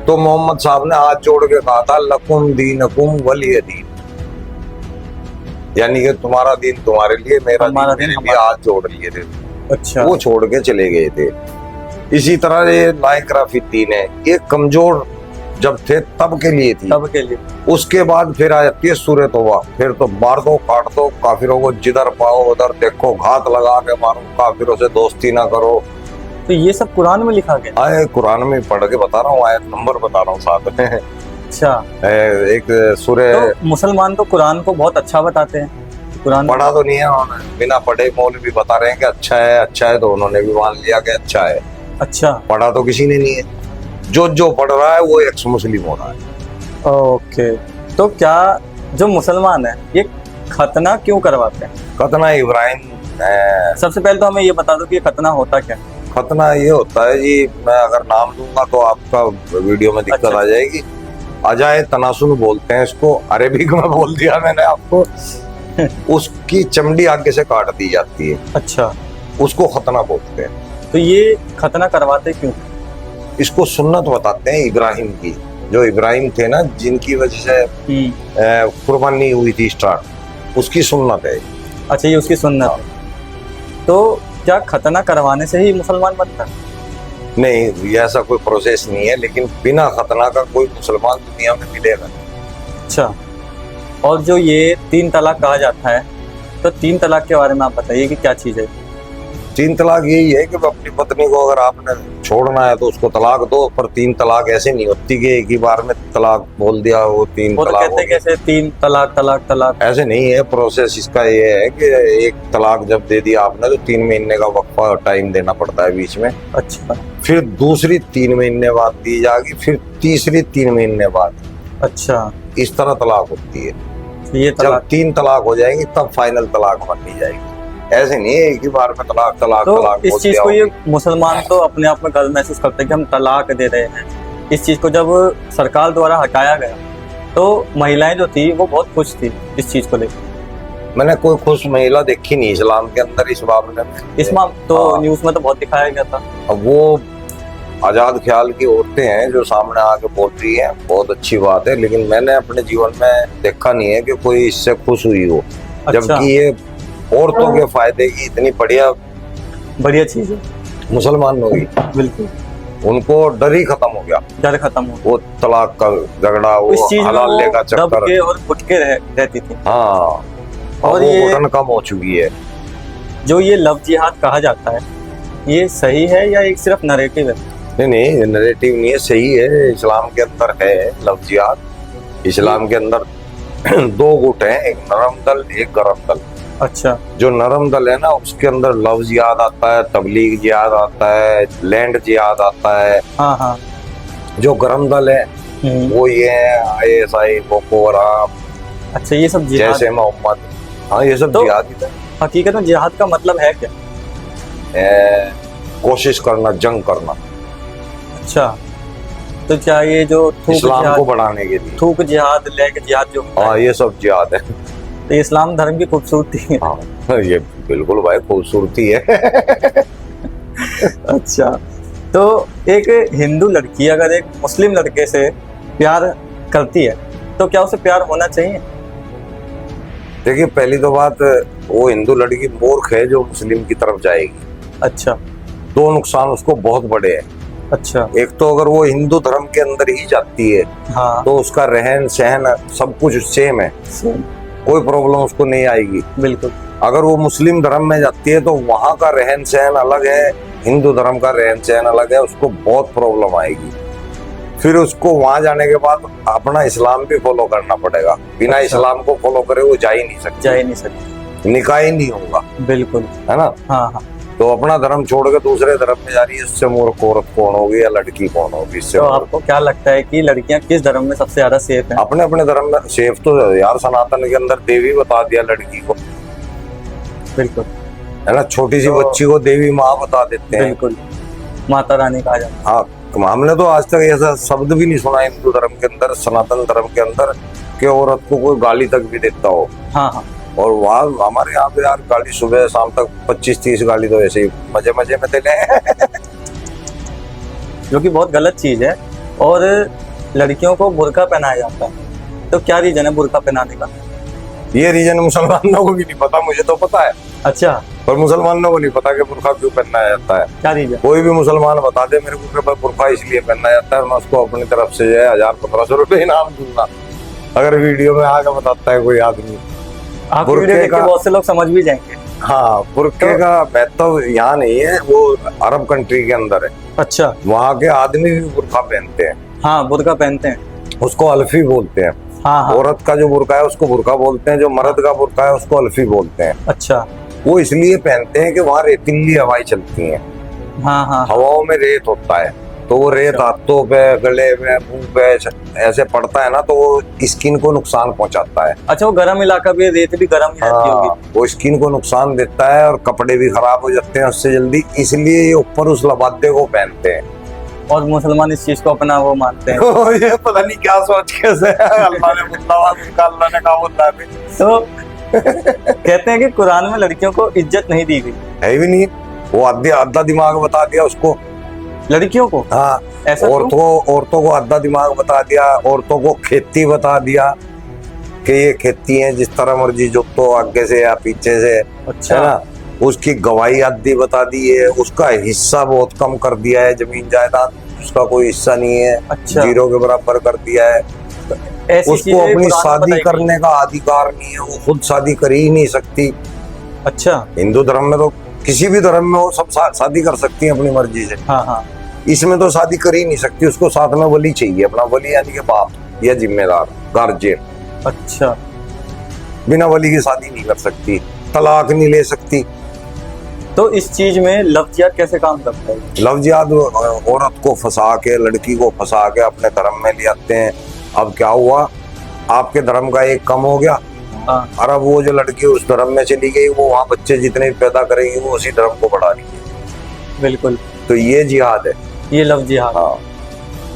S1: तो मोहम्मद साहब ने हाथ जोड़ के कहा था लकुम दीनकुम वलिय दीन, यानी कि तुम्हारा दीन तुम्हारे लिए, मेरा
S2: हमारा
S1: दीन
S2: दीन
S1: मेरे लिए, हाथ जोड़ लिए थे।
S2: अच्छा,
S1: वो छोड़ के चले गए थे। इसी तरह ये ला इकराह फिद्दीन है, ये कमजोर जब थे तब के लिए थी।
S2: तब के लिए।
S1: उसके बाद फिर आ जाती है सूरह तौबा, फिर तो मार दो, काट दो काफिरों को, जिधर पाओ उधर देखो, घात लगा के मारो, काफिरों से दोस्ती ना करो।
S2: तो ये सब कुरान में लिखा गया?
S1: आए कुरान में पढ़ के बता रहा हूँ, आयत नंबर बता रहा हूँ साथ में।
S2: अच्छा,
S1: एक सूरह,
S2: तो मुसलमान तो कुरान को बहुत अच्छा बताते हैं। कुरान
S1: पढ़ा तो नहीं है उन्होंने, बिना पढ़े मौलवी भी बता रहे हैं कि अच्छा है, अच्छा है, तो उन्होंने भी मान लिया कि अच्छा है।
S2: अच्छा,
S1: पढ़ा तो किसी ने नहीं है, जो पढ़ रहा है वो एक्स मुस्लिम हो रहा है।
S2: ओके। तो क्या जो मुसलमान है ये खतना क्यों करवाते हैं?
S1: खतना इब्राहिम,
S2: सबसे पहले तो हमें ये बता दो कि ये खतना होता क्या है?
S1: खतना ये होता है जी, मैं अगर नाम दूंगा तो आपका वीडियो में दिक्कत
S2: अच्छा।
S1: आ जाएगी। अजाए तनासुन बोलते हैं इसको, अरेबिक में बोल दिया मैंने आपको। उसकी चमड़ी आगे से काट दी जाती है,
S2: अच्छा,
S1: उसको खतना बोलते हैं।
S2: तो ये खतना करवाते क्यों?
S1: इसको सुन्नत बताते हैं इब्राहिम की, जो इब्राहिम थे ना, जिनकी वजह से कुर्बानी हुई थी स्टार्ट, उसकी सुन्नत है।
S2: अच्छा, ये उसकी सुन्नत है। तो क्या खतना करवाने से ही मुसलमान बनता है?
S1: नहीं, ये ऐसा कोई प्रोसेस नहीं है, लेकिन बिना खतना का कोई मुसलमान दुनिया में मिलेगा नहीं।
S2: अच्छा, और जो ये 3 तलाक कहा जाता है, तो 3 तलाक के बारे में आप बताइए कि क्या चीज़ है?
S1: 3 तलाक यही है कि अपनी पत्नी को अगर आपने छोड़ना है तो उसको तलाक दो, पर 3 तलाक ऐसे नहीं होती कि एक ही बार में तलाक बोल दिया वो 3
S2: वो तो
S1: तलाक
S2: कहते हैं कैसे 3 तलाक तलाक तलाक।
S1: ऐसे नहीं है। प्रोसेस इसका ये है कि एक तलाक जब दे दिया आपने तो 3 महीने का वक्फा टाइम देना पड़ता है बीच में,
S2: अच्छा,
S1: फिर दूसरी 3 महीने बाद दी जाएगी, फिर तीसरी 3 महीने बाद,
S2: अच्छा,
S1: इस तरह तलाक होती है।
S2: ये
S1: जब
S2: तलाक।
S1: 3 तलाक हो जाएंगी तब फाइनल तलाक बन ली जाएगी। ऐसे नहीं है एक ही बार में तलाक तलाक
S2: तो
S1: तलाक
S2: इस
S1: बोल
S2: चीज
S1: दिया
S2: को ये
S1: होगी।
S2: मुसलमान तो अपने आप में गर्व महसूस करते हैं कि हम तलाक दे रहे हैं। इस चीज को जब सरकार द्वारा हटाया गया तो महिलाएं जो थी वो बहुत खुश थी इस चीज को लेकर।
S1: मैंने कोई खुश महिला देखी नहीं इस्लाम के अंदर इस मामले में।
S2: इसमें तो
S1: हाँ।
S2: न्यूज में तो बहुत दिखाया गया था।
S1: अब वो आजाद ख्याल की औरतें हैं जो सामने आके बोल रही हैं, बहुत अच्छी बात है, लेकिन मैंने अपने जीवन में देखा नहीं है कि कोई इससे खुश हुई हो।
S2: अच्छा,
S1: जबकि ये औरतों के फायदे की इतनी
S2: बढ़िया चीज है।
S1: मुसलमानों की,
S2: बिल्कुल,
S1: उनको डर ही खत्म हो गया।
S2: डर खत्म हो।
S1: वो तलाक का झगड़ा,
S2: इस
S1: वो
S2: चीज में
S1: हलाल का
S2: वो दब
S1: चक्कर,
S2: के और घुट के रहती थी।
S1: हाँ,
S2: और
S1: वो
S2: ये
S1: घुटन कम हो चुकी है।
S2: जो ये लव जिहाद कहा जाता है, ये सही है या एक सिर्फ नरेटिव है?
S1: नहीं नहीं, नैरेटिव नहीं है, सही है। इस्लाम के अंदर है लव जिहाद। इस्लाम के अंदर दो गुट हैं, एक नरम दल, एक गरम दल।
S2: अच्छा।
S1: जो नरम दल है ना, उसके अंदर लव जिहाद आता है, तबलीग जिहाद आता है, लैंड जिहाद आता है।
S2: हाँ हाँ।
S1: जो गरम दल है वो ये है ISI, बोको हराम,
S2: अच्छा, ये सब जिहाद।
S1: जैसे मोहम्मद, हाँ ये सब
S2: तो
S1: जिहाद ही है।
S2: हकीकत में जिहाद का मतलब है क्या?
S1: कोशिश करना, जंग करना,
S2: अच्छा, तो क्या ये जो थूक
S1: इस्लाम को
S2: जिहाद,
S1: बढ़ाने के लिए,
S2: थूक जिहाद, लेग जिहाद जो होता
S1: हाँ
S2: है,
S1: ये सब जिहाद है।
S2: तो ये इस्लाम धर्म की खूबसूरती है।
S1: हाँ ये बिल्कुल भाई खूबसूरती है।
S2: अच्छा, तो एक हिंदू लड़की अगर एक मुस्लिम लड़के से प्यार करती है तो क्या उसे प्यार होना चाहिए?
S1: देखिए पहली तो बात, वो हिंदू लड़की मूर्ख है जो मुस्लिम की तरफ जाएगी।
S2: अच्छा।
S1: दो नुकसान उसको बहुत बड़े हैं।
S2: अच्छा।
S1: एक तो अगर वो हिंदू धर्म के अंदर ही जाती है
S2: हाँ।
S1: तो उसका रहन सहन सब कुछ सेम है, कोई प्रॉब्लम उसको नहीं आएगी।
S2: बिल्कुल।
S1: अगर वो मुस्लिम धर्म में जाती है तो वहाँ का रहन सहन अलग है, हिंदू धर्म का रहन सहन अलग है, उसको बहुत प्रॉब्लम आएगी। फिर उसको वहां जाने के बाद अपना इस्लाम भी फॉलो करना पड़ेगा। बिना
S2: अच्छा।
S1: इस्लाम को फॉलो करे वो जा ही नहीं सकती,
S2: जा ही नहीं सकती,
S1: निकाह ही नहीं होगा,
S2: बिल्कुल,
S1: है ना।
S2: हाँ हाँ।
S1: तो अपना धर्म छोड़ के दूसरे धर्म में जा रही है, इससे मूर्ख औरत कौन होगी या लड़की कौन होगी इससे?
S2: तो आपको क्या लगता है कि लड़कियां किस धर्म में सबसे ज्यादा सेफ हैं?
S1: अपने अपने धर्म में सेफ तो यार, सनातन के अंदर देवी बता दिया लड़की को,
S2: बिल्कुल,
S1: है ना। छोटी सी
S2: तो
S1: बच्ची को देवी माँ बता देते हैं।
S2: बिल्कुल, माता रानी कहा जाता है।
S1: हाँ, हमने तो आज तक ऐसा शब्द भी नहीं सुना हिंदू धर्म के अंदर, सनातन धर्म के अंदर, कि औरत को कोई गाली तक भी देता हो।
S2: हाँ हाँ।
S1: और वहाँ हमारे यहाँ पे यार गाली सुबह शाम तक 25-30 गाली तो ऐसे ही मजे मजे में देते हैं।
S2: जो कि बहुत गलत चीज है। और लड़कियों को बुर्का पहनाया जाता है, तो क्या रीजन है बुर्का पहनाने का?
S1: ये रीजन मुसलमानों को भी नहीं पता, मुझे तो पता है,
S2: अच्छा,
S1: पर मुसलमानों को नहीं पता कि बुर्का क्यों पहना जाता है।
S2: क्या रीजन? कोई
S1: कोई भी मुसलमान बता दे मेरे को कि बुर्का इसलिए पहना जाता है, मैं उसको अपनी तरफ से जो है 1000-1500 रुपए इनाम दूंगा, अगर वीडियो में आके बताता है कोई आदमी।
S2: आप
S1: बुर्के
S2: वीडियो देख के
S1: का-
S2: बहुत से लोग समझ भी जाएंगे।
S1: हाँ, बुर्के का महत्व यहाँ नहीं है, वो अरब कंट्री के अंदर है।
S2: अच्छा।
S1: वहाँ के आदमी भी बुर्का पहनते हैं,
S2: हाँ, बुर्का पहनते हैं।
S1: उसको अल्फी बोलते हैं।
S2: हाँ हाँ।
S1: औरत का जो बुर्का है उसको बुर्का बोलते हैं, जो मर्द का बुर्का है उसको अल्फी बोलते हैं।
S2: अच्छा।
S1: वो इसलिए पहनते हैं कि वहाँ रेतीली हवाएं चलती हैं,
S2: हाँ हाँ।
S1: हवाओं में रेत होता है, तो वो रेत हाथों पे, गले में, मुंह पे ऐसे पड़ता है ना, तो वो स्किन को नुकसान पहुंचाता है।
S2: अच्छा, वो गर्म इलाका भी, रेत भी गर्म ही रहती होगी।
S1: हाँ, वो स्किन को नुकसान देता है और कपड़े भी खराब हो जाते हैं उससे जल्दी, इसलिए ये ऊपर उस लबादे को पहनते हैं।
S2: और मुसलमान इस चीज को अपना वो मानते हैं।
S1: ये पता नहीं क्या सोच कैसे अल्लाह ने अल्लाह ने कहा बोला है।
S2: तो कहते हैं कि कुरान में लड़कियों को इज्जत नहीं दी गई।
S1: है भी नहीं, वो आधा दिमाग बता दिया उसको,
S2: लड़कियों को।
S1: हाँ,
S2: ऐसा क्यों?
S1: औरतों को आधा दिमाग बता दिया, औरतों को खेती बता दिया कि ये खेती है, जिस तरह मर्जी जो तो आगे से या पीछे से,
S2: अच्छा।
S1: है ना। उसकी गवाही आधी बता दी है, उसका हिस्सा बहुत कम कर दिया है, जमीन जायदाद उसका कोई हिस्सा नहीं है,
S2: अच्छा।
S1: जीरो के बराबर कर दिया है।
S2: ऐसी
S1: उसको
S2: चीजें
S1: अपनी
S2: कुरान में
S1: शादी
S2: बताई गई।
S1: करने का अधिकार नहीं है, वो खुद शादी कर ही नहीं सकती।
S2: अच्छा।
S1: हिंदू धर्म में तो किसी भी धर्म में वो सब शादी कर सकती है अपनी मर्जी से,
S2: हाँ हाँ।
S1: इसमें तो शादी कर ही नहीं सकती, उसको साथ में वली चाहिए, अपना वली यानी कि बाप या जिम्मेदार गार्जियन।
S2: अच्छा।
S1: बिना वली की शादी नहीं कर सकती, तलाक नहीं ले सकती।
S2: तो इस चीज में लव जिहाद कैसे काम करता है?
S1: लव जिहाद औरत को फंसा के, लड़की को फंसा के अपने धर्म में ले आते हैं। अब क्या हुआ, आपके धर्म का एक कम हो गया,
S2: हाँ।
S1: और अब वो जो लड़की उस धर्म में चली गई, वो वहाँ बच्चे जितने भी पैदा करेगी वो उसी धर्म को बढ़ा रही है।
S2: बिल्कुल,
S1: तो ये जिहाद है।
S2: ये लव जिहाद।
S1: हाँ,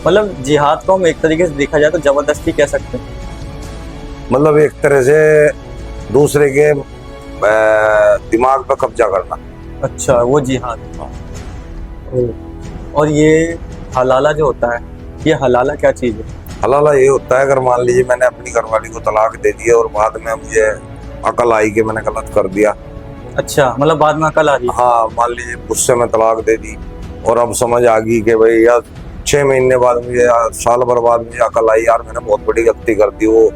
S2: मतलब जिहाद को हम एक तरीके से देखा जाए तो जबरदस्ती कह सकते हैं।
S1: मतलब एक तरह से दूसरे के दिमाग पे कब्जा करना।
S2: अच्छा, वो जिहाद। और ये हलाला जो होता है, ये हलाला क्या चीज है?
S1: हलाला ये होता है, अगर मान लीजिए मैंने अपनी घरवाली को तलाक दे दिया और बाद में मुझे अकल आई कि मैंने गलत कर दिया।
S2: अच्छा, मतलब बाद में अकल आ रही है।
S1: हाँ, मान लीजिए मुझसे मैं तलाक दे दी और अब समझ आ गई कि भाई यार 6 महीने बाद मुझे, साल भर बाद मुझे अकल आई, यार मैंने बहुत बड़ी गलती कर दी, वो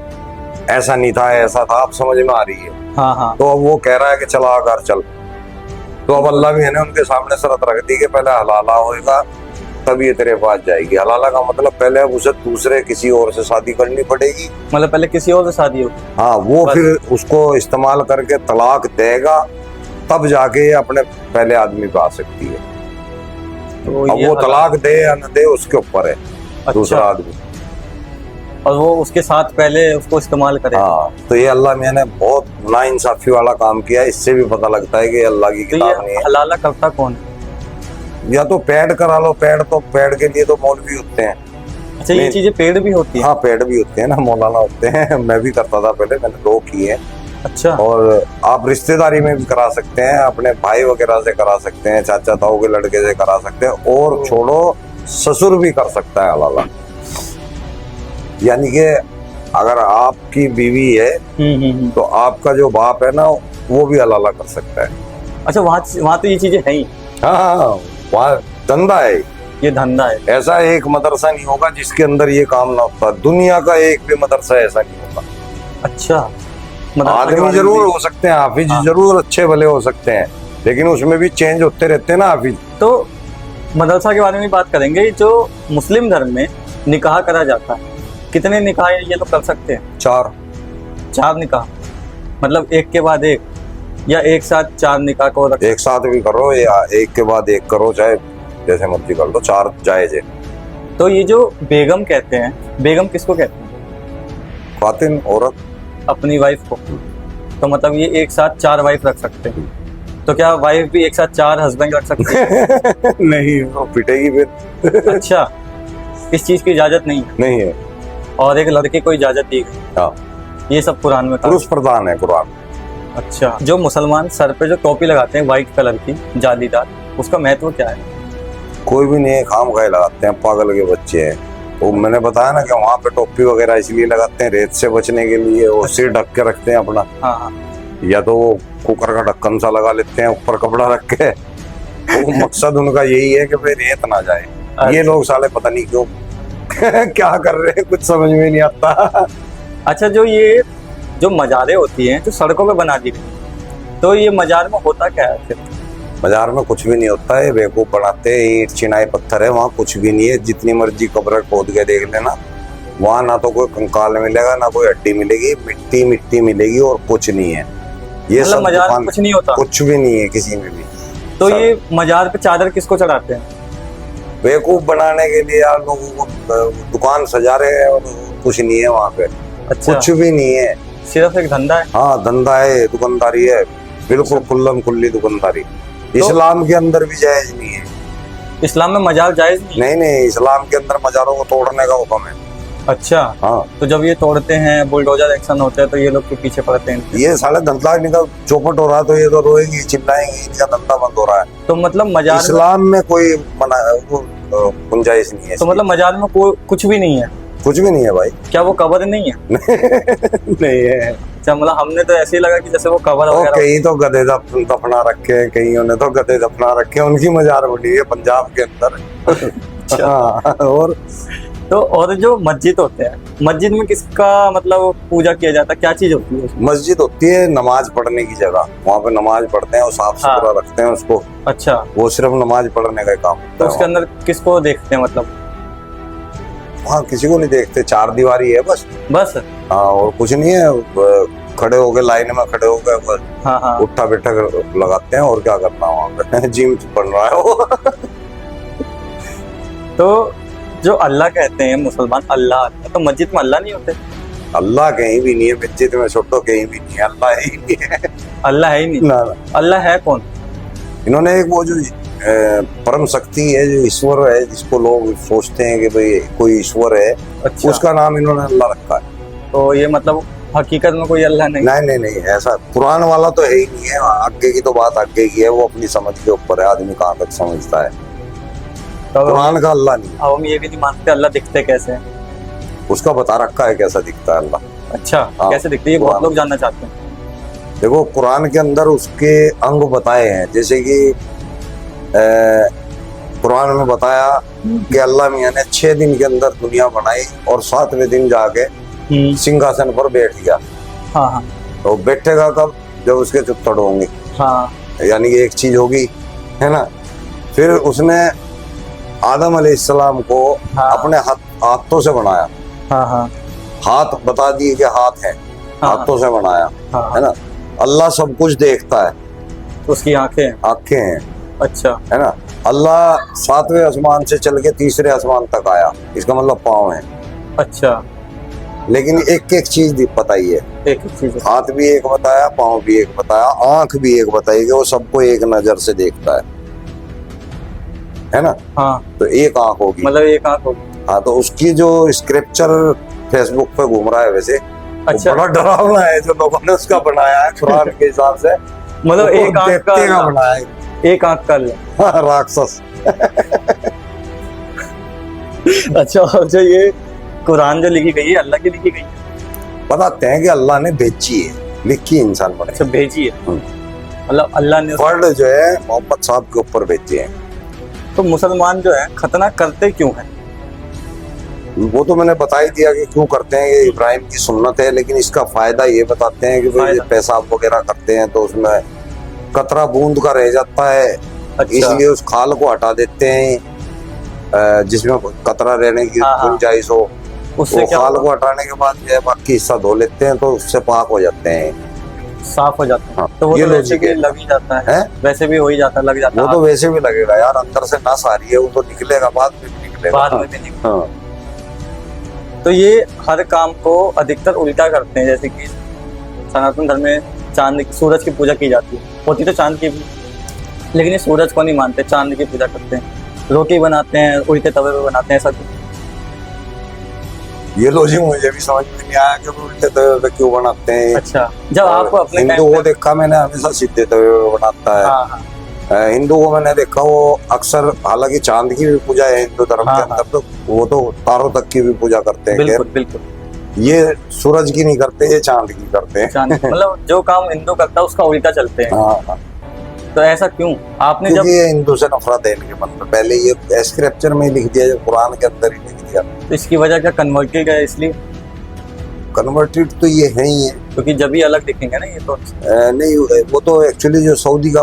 S1: ऐसा नहीं था ऐसा था, अब समझ में आ रही है।
S2: हाँ हाँ।
S1: तो अब वो कह रहा है कि चला घर चल, तो अब अल्लाह भी है ना उनके सामने शर्त रख दी कि पहले हलाला होएगा तब ये तेरे पास जाएगी। हलाला का मतलब पहले अब उसे दूसरे किसी और से शादी करनी पड़ेगी।
S2: मतलब पहले किसी और से शादी होगी।
S1: हाँ, वो
S2: बस।
S1: फिर उसको इस्तेमाल करके तलाक देगा तब जाके ये अपने पहले आदमी पे आ सकती है।
S2: तो
S1: अब
S2: ये
S1: वो
S2: हलाल-
S1: तलाक दे या न दे उसके ऊपर है, दूसरा
S2: अच्छा,
S1: आदमी।
S2: और वो उसके साथ पहले उसको इस्तेमाल करे।
S1: हाँ, तो ये अल्लाह मियां ने बहुत नाइंसाफी वाला काम किया है। इससे भी पता लगता है कि अल्लाह की
S2: तो
S1: किताब नहीं
S2: ये
S1: है।
S2: हलाला करता कौन है?
S1: या तो पेड करा लो, पेड के लिए तो मौलवी होते हैं।
S2: अच्छा, ये
S1: नहीं।
S2: चीजें पेड़ भी होती है?
S1: हाँ, पेड भी होते हैं ना, मौलाना होते हैं। मैं भी करता था पहले, मैंने 2 किए।
S2: अच्छा,
S1: और आप रिश्तेदारी में भी करा सकते हैं, अपने भाई वगैरह से करा सकते हैं, चाचा ताऊ के लड़के से करा सकते हैं, और छोड़ो ससुर भी कर सकता है हलाला। यानी कि अगर आपकी बीवी है तो आपका जो बाप है ना वो भी हलाला कर सकता है।
S2: अच्छा, वहाँ तो ये चीजें हैं ही,
S1: हाँ, वहाँ धंधा है।
S2: ये धंधा है।
S1: ऐसा एक मदरसा नहीं होगा जिसके अंदर ये काम ना होता। दुनिया का एक भी मदरसा ऐसा नहीं होगा।
S2: अच्छा, मदरसा के
S1: आदमी
S2: बारे में
S1: जरूर
S2: भी-
S1: हो सकते हैं, हाफिज
S2: हाँ।
S1: जरूर अच्छे भले हो सकते हैं, लेकिन उसमें भी चेंज होते रहते हैं ना हाफिज।
S2: तो मदरसा के बारे में बात करेंगे। जो मुस्लिम धर्म में निकाह करा जाता है, कितने निकाह ये लोग कर सकते हैं?
S1: 4।
S2: 4 निकाह, मतलब एक के बाद एक, या एक साथ 4 निकाह को रख?
S1: एक साथ भी करो या एक के बाद एक करो, चाहे जैसे मर्जी कर लो, 4 जायज है।
S2: तो ये जो बेगम कहते हैं, बेगम किसको कहते हैं?
S1: खातिन, औरत।
S2: अपनी वाइफ को। तो मतलब ये एक साथ 4 वाइफ रख सकते हैं। तो क्या वाइफ भी एक साथ 4 हस्बैंड रख सकते हैं?
S1: नहीं, वो पिटेगी फिर।
S2: अच्छा, इस चीज की इजाजत नहीं है,
S1: नहीं है।
S2: और एक लड़के को इजाजत दी गई।
S1: हाँ,
S2: ये सब कुरान में कहा।
S1: पुरुष प्रधान है कुरान।
S2: अच्छा, जो मुसलमान सर पे जो टोपी लगाते हैं व्हाइट कलर की जालीदार, उसका महत्व क्या है?
S1: कोई भी नहीं है, खाम खाए लगाते हैं, पागल के बच्चे हैं वो। मैंने बताया ना कि वहाँ पे टोपी वगैरह इसलिए लगाते हैं रेत से बचने के लिए, वो सिर ढक के रखते हैं अपना।
S2: हाँ हाँ।
S1: या तो वो कुकर का ढक्कन सा लगा लेते हैं ऊपर कपड़ा रख के। वो मकसद उनका यही है कि भाई रेत ना जाए। ये लोग साले पता नहीं क्यों क्या कर रहे हैं, कुछ समझ में नहीं आता।
S2: अच्छा, जो मजारें होती हैं जो सड़कों पे बना दी गई, तो ये मजार में होता क्या है फिर?
S1: बाजार में कुछ भी नहीं होता है, बेवकूफ बनाते हैं। ईंट चिनाई पत्थर है, वहाँ कुछ भी नहीं है। जितनी मर्जी कब्र खोद के देख लेना, वहाँ ना तो कोई कंकाल मिलेगा ना कोई हड्डी मिलेगी, मिट्टी मिट्टी मिलेगी और कुछ नहीं है। ये
S2: मतलब
S1: सब
S2: मजार में
S1: दुकान,
S2: कुछ नहीं होता?
S1: कुछ भी नहीं है किसी में भी।
S2: तो
S1: सब
S2: ये मजार पे चादर किसको चढ़ाते हैं?
S1: बेवकूफ बनाने के लिए यार लोगों को दुकान सजा रहे हैं, और कुछ नहीं है वहाँ पे।
S2: अच्छा,
S1: कुछ भी नहीं है,
S2: सिर्फ एक धंधा है।
S1: हाँ धंधा है, दुकानदारी है, बिल्कुल खुल्लम खुल्ली दुकानदारी। इस्लाम के अंदर भी जायज नहीं है।
S2: इस्लाम में मजार जायज नहीं?
S1: नहीं नहीं, इस्लाम के अंदर मजारों को तोड़ने का हुक्म है।
S2: अच्छा,
S1: हाँ,
S2: तो जब ये तोड़ते हैं, बुलडोजर एक्शन होते हैं, तो ये लोग के पीछे पड़ते हैं।
S1: ये साले धंधा इनका चौपट हो रहा है, तो ये तो रोएंगी चिल्लाएंगी, इनका धंधा बंद हो रहा है।
S2: तो मतलब मजार में,
S1: इस्लाम में कोई मना वो गुंजाइश नहीं है।
S2: तो मतलब मजार में कोई कुछ भी नहीं है?
S1: कुछ भी नहीं है भाई।
S2: क्या वो कब्र नहीं है?
S1: नहीं है।
S2: अच्छा, मतलब हमने तो ऐसे ही लगा कि जैसे वो कब्र
S1: और
S2: वगैरह।
S1: कहीं तो गधे दफना रखे हैं, कईयों ने तो गधे दफना रखे हैं, उनकी मजार बनी है पंजाब के अंदर। हाँ,
S2: और जो मस्जिद होते हैं, मस्जिद में किसका मतलब पूजा किया जाता है? क्या चीज होती है उसमें?
S1: मस्जिद होती है नमाज पढ़ने की जगह, वहाँ पे नमाज पढ़ते हैं और साफ सुथरा रखते हैं उसको।
S2: अच्छा,
S1: वो सिर्फ नमाज पढ़ने का काम
S2: तो
S1: होता
S2: उसके
S1: है।
S2: अंदर किसको देखते हैं मतलब?
S1: वहाँ किसी को नहीं देखते, 4 दीवारी है बस।
S2: बस?
S1: हाँ, और कुछ नहीं है। खड़े हो गए लाइन में, खड़े हो गए बस,
S2: हाँ हाँ।
S1: उठा बैठा लगाते हैं, और क्या करना वहाँ पे। जिम बन रहा है वो।
S2: तो जो अल्लाह कहते हैं मुसलमान, अल्लाह, तो मस्जिद में अल्लाह नहीं होते?
S1: अल्लाह कहीं भी नहीं है, मस्जिद में छोटो कहीं भी नहीं है, अल्लाह ही नहीं है।
S2: अल्लाह है ही नहीं।
S1: ना, ना।
S2: अल्लाह है कौन?
S1: इन्होंने एक वो जो परम शक्ति है, जो ईश्वर है, जिसको लोग सोचते हैं कि भाई कोई ईश्वर है,
S2: अच्छा,
S1: उसका नाम इन्होंने अल्लाह रखा है।
S2: तो ये मतलब हकीकत में कोई अल्लाह नहीं?
S1: नहीं नहीं नहीं, ऐसा कुरान वाला तो है ही नहीं है। आगे की तो बात आगे की है, वो अपनी समझ के ऊपर है, आदमी कहाँ तक समझता है।
S2: तो
S1: कुरान का अल्लाह नहीं है।
S2: अब हम ये भी नहीं मानते अल्लाह दिखते कैसे हैं?
S1: उसका बता रखा है कैसा दिखता है अल्लाह।
S2: अच्छा,
S1: हाँ,
S2: कैसे दिखते हैं ये बहुत
S1: कुरान।
S2: लोग जानना चाहते हैं।
S1: देखो, कुरान के अंदर उसके अंग बताए हैं, जैसे कि कुरान में बताया कि अल्लाह मियां ने 6 दिन के अंदर दुनिया बनाई और 7वें दिन जाके सिंहासन पर बैठ गया।
S2: हाँ हाँ
S1: तो बैठेगा कब? जब उसके चुत्तड़ होंगे।
S2: हाँ।
S1: यानी कि एक चीज होगी, है ना। फिर उसने आदम अलैहिस्सलाम को
S2: हाँ।
S1: अपने हाथों से बनाया।
S2: हाँ हाँ
S1: हाथ बता दिए कि हाथ है,
S2: हाँ।
S1: हाथों से बनाया,
S2: हाँ
S1: है ना। अल्लाह सब कुछ देखता है,
S2: उसकी आंखें।
S1: आंखें हैं,
S2: अच्छा।
S1: है ना। अल्लाह 7वें आसमान से चल के 3रे आसमान तक आया, इसका मतलब पाँव है।
S2: अच्छा,
S1: लेकिन एक एक चीज बताई है,
S2: एक चीज है।
S1: हाथ भी एक बताया, पाँव भी एक बताया, आंख भी एक बताई कि वो सबको एक नजर से देखता है ना।
S2: हाँ,
S1: तो एक आंख होगी,
S2: मतलब एक आंख होगी।
S1: हाँ। तो उसकी जो स्क्रिप्चर फेसबुक पे घूम रहा है वैसे,
S2: अच्छा।
S1: वो बड़ा डरावना है जो लोगों ने उसका बनाया है कुरान के हिसाब से।
S2: मतलब
S1: वो
S2: एक आंख का
S1: देखते का बनाया है।
S2: एक आंख का अल्लाह।
S1: हाँ, राक्षस।
S2: अच्छा, और जो ये कुरान जो लिखी गई है अल्लाह की लिखी गई है?
S1: बताते हैं कि अल्लाह ने भेजी है, लिखी इंसान पर।
S2: अच्छा, भेजी है, मतलब अल्लाह ने।
S1: वर्ड जो है मोहम्मद साहब के ऊपर भेजे हैं।
S2: तो मुसलमान जो है खतना करते क्यों है?
S1: वो तो मैंने बता ही दिया कि क्यों करते हैं, ये इब्राहिम की सुन्नत है। लेकिन इसका फायदा ये बताते हैं कि भाई
S2: फायदा?
S1: पेशाब वगैरह करते हैं तो उसमें कतरा बूंद का रह जाता है,
S2: अच्छा।
S1: इसलिए उस खाल को हटा देते हैं जिसमें कतरा रहने की
S2: हाँ, हाँ।
S1: गुंजाइश हो।
S2: उससे
S1: वो
S2: क्या
S1: खाल
S2: होगा?
S1: को हटाने के बाद जो है बाकी हिस्सा धो लेते हैं तो उससे पाक हो जाते हैं।
S2: साफ हो जाता है।
S1: हाँ,
S2: तो वो
S1: ये
S2: तो वैसे
S1: लॉजिक
S2: भी
S1: है।
S2: लग ही जाता है,
S1: हैं?
S2: वैसे भी हो ही जाता है, लग जाता
S1: वो
S2: है।
S1: तो वैसे भी लगेगा यार, अंदर से नस आ रही है, वो तो निकलेगा, बाद में भी निकलेगा।
S2: बाद में भी नहीं।
S1: हाँ।
S2: तो ये हर काम को अधिकतर उल्टा करते हैं, जैसे कि सनातन धर्म में सूरज की पूजा की जाती है, होती तो चांद की भी, लेकिन ये सूरज को नहीं मानते, चांद की पूजा करते हैं। रोटी बनाते हैं उल्टे तवे पे बनाते हैं, सब।
S1: ये लॉजिक मुझे भी समझ में नहीं आया कि वो उल्टे तवे पे क्यों बनाते हैं।
S2: अच्छा, जब आपको अपने
S1: हिंदू
S2: टाइम
S1: को देखा मैंने हमेशा सीधे तवे पे बनाता है।
S2: हाँ हाँ
S1: हिंदू को मैंने देखा वो अक्सर, हालांकि चांद की भी पूजा है हिंदू धर्म
S2: हाँ,
S1: के अंदर, तो वो तो तारों तक की भी पूजा करते हैं।
S2: बिल्कुल बिल्कुल।
S1: ये सूरज की नहीं करते, ये चांद की करते हैं।
S2: चांद मतलब जो काम हिंदू करता है उसका उल्टा चलते हैं।
S1: हाँ, हाँ।
S2: तो ऐसा क्यों? आपने जब
S1: क्योंकि ये हिंदू से नफरत है इनके मन में, पहले ये स्क्रिप्चर में ही लिख दिया, जो कुरान के अंदर ही लिख दिया।
S2: तो इसकी वजह क्या कन्वर्टेड है इसलिए?
S1: कन्वर्टेड तो ये है ही है,
S2: क्योंकि जब भी अलग दिखेंगे ना ये तो।
S1: नहीं वो तो एक्चुअली जो सऊदी का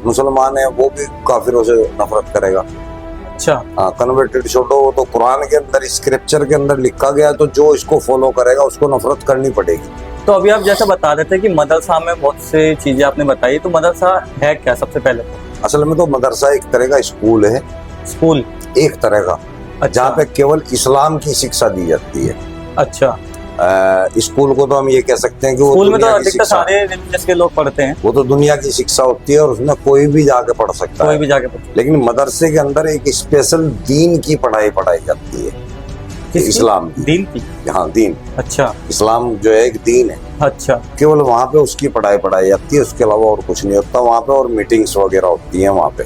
S1: मुसलमान है वो भी काफिरों से नफरत करेगा।
S2: अच्छा।
S1: हाँ, कन्वर्टेड छोड़ो, वो तो कुरान के अंदर स्क्रिप्चर के अंदर लिखा गया, तो जो इसको फॉलो करेगा उसको नफरत करनी पड़ेगी।
S2: तो अभी आप जैसे बता रहे थे कि मदरसा में बहुत सी चीजें आपने बताई, तो मदरसा है क्या सबसे पहले?
S1: असल में तो मदरसा एक तरह का स्कूल है,
S2: स्कूल
S1: एक तरह का,
S2: अच्छा।
S1: जहाँ पे केवल इस्लाम की शिक्षा दी जाती है।
S2: अच्छा।
S1: स्कूल को तो हम ये कह सकते हैं कि वो
S2: स्कूल में तो
S1: दुनिया की
S2: अधिकतर
S1: शिक्षा,
S2: सारे रिलीजियस के लोग पढ़ते हैं,
S1: वो तो दुनिया की शिक्षा होती है और उसमें कोई भी जाके पढ़ सकता
S2: कोई
S1: है।
S2: भी जाके पढ़ते
S1: लेकिन मदरसे के अंदर एक स्पेशल दीन की पढ़ाई पढ़ाई जाती है,
S2: किसकी?
S1: इस्लाम की।
S2: दीन की।
S1: हाँ, दीन।
S2: अच्छा
S1: इस्लाम जो है एक दीन है,
S2: अच्छा।
S1: केवल वहाँ पे उसकी पढ़ाई पढ़ाई जाती है, उसके अलावा और कुछ नहीं होता वहाँ पे। और मीटिंग्स वगैरह होती है वहाँ पे।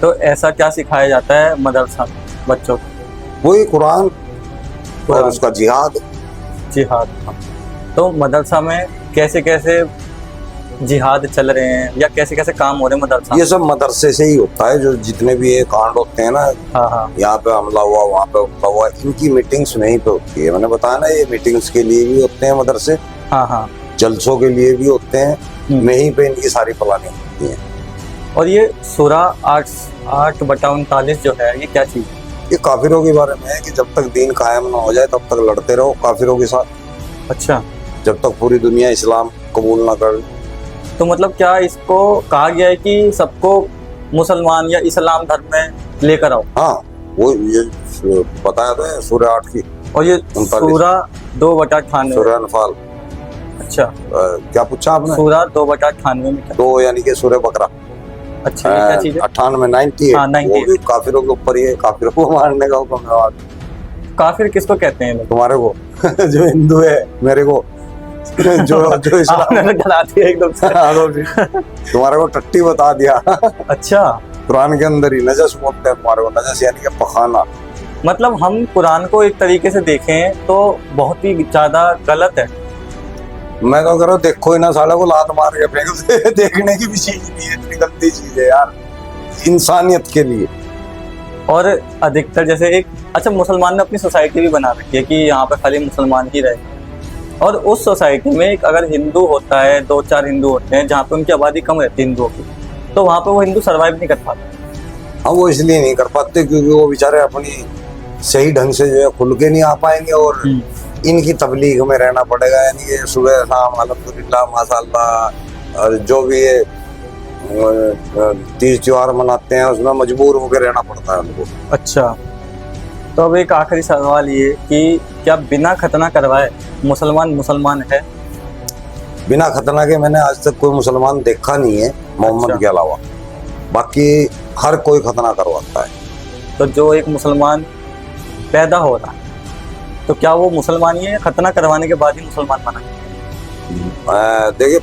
S2: तो ऐसा क्या सिखाया जाता है मदरसा में बच्चों को?
S1: वही कुरान और उसका जिहाद।
S2: जिहाद। तो मदरसा में कैसे कैसे जिहाद चल रहे हैं या कैसे कैसे काम हो रहे हैं मदरसा?
S1: ये सब मदरसे से ही होता है, जो जितने भी ये कांड होते हैं ना,
S2: हाँ हाँ
S1: यहाँ पे हमला हुआ, वहाँ पे हमला हुआ, इनकी मीटिंग्स वहीं पे होती है। मैंने बताया ना, ये मीटिंग्स के लिए भी होते हैं मदरसे,
S2: हाँ हाँ।
S1: जलसों के लिए भी होते हैं, वहीं पे इनकी सारी प्लानिंग होती है।
S2: और ये सूरा 8/39 जो है, ये क्या चीज है?
S1: ये काफिरों के बारे में है कि जब तक दीन कायम ना हो जाए तब तक लड़ते रहो काफिरों के साथ,
S2: अच्छा।
S1: जब तक पूरी दुनिया इस्लाम कबूल ना कर।
S2: तो मतलब क्या इसको कहा गया है कि सबको मुसलमान या इस्लाम धर्म में लेकर आओ?
S1: हाँ, वो ये बताया तो है सूरह 8 की।
S2: और ये
S1: 39
S2: सूरा 2/98।
S1: सूरह अनफाल।
S2: अच्छा।
S1: क्या पूछा आपने?
S2: सूरा 2/98 में क्या?
S1: 2 यानी कि सूरह बकरा।
S2: अच्छा, ये क्या चीज है?
S1: 98 90
S2: हाँ, 98।
S1: वो भी काफिरों के ऊपर ही है, काफिरों को मारने का हुक्म है।
S2: काफिर किसको कहते हैं लोग?
S1: तुम्हारे को जो हिंदू है, मेरे को जो इस्लाम
S2: आपने डरा दिया एकदम से।
S1: तुम्हारे को टट्टी बता दिया।
S2: अच्छा,
S1: कुरान के अंदर ही नजस बोलते हैं तुम्हारे को, नजस यानी कि पखाना।
S2: मतलब हम कुरान को एक तरीके से देखें तो बहुत ही ज्यादा गलत है।
S1: मैं तो कह रहा हूँ देखो ही ना, साला को लात मार के फेंक दे। देखने की भी चीज नहीं है, इतनी गंदी चीज है यार इंसानियत के लिए।
S2: और अधिकतर जैसे एक अच्छा, मुसलमान ने अपनी सोसाइटी भी बना रखी है कि यहाँ पे खाली मुसलमान ही रहे, और उस सोसाइटी में एक अगर हिंदू होता है, 2-4 हिंदू होते हैं जहाँ पे उनकी आबादी कम रहती है हिंदुओं की, तो वहाँ पे वो हिंदू सरवाइव नहीं कर पाते।
S1: हाँ, वो इसलिए नहीं कर पाते क्योंकि वो बेचारे अपनी सही ढंग से जो है खुल के नहीं आ पाएंगे, और इनकी तबलीग में रहना पड़ेगा। यानी कि सुबह शाम अल्हम्दुलिल्लाह माशाअल्लाह, और जो भी ये तीज त्योहार मनाते हैं उसमें मजबूर होकर रहना पड़ता है उनको।
S2: अच्छा, तो अब एक आखिरी सवाल ये कि क्या बिना खतना करवाए मुसलमान है?
S1: बिना खतना के मैंने आज तक कोई मुसलमान देखा नहीं है मोहम्मद
S2: अच्छा।
S1: के अलावा। बाकी हर कोई खतना करवाता है।
S2: तो जो एक मुसलमान पैदा हो रहा है तो क्या वो मुसलमान ही है या खतना करवाने के बाद ही मुसलमान बना है?
S1: देखिए,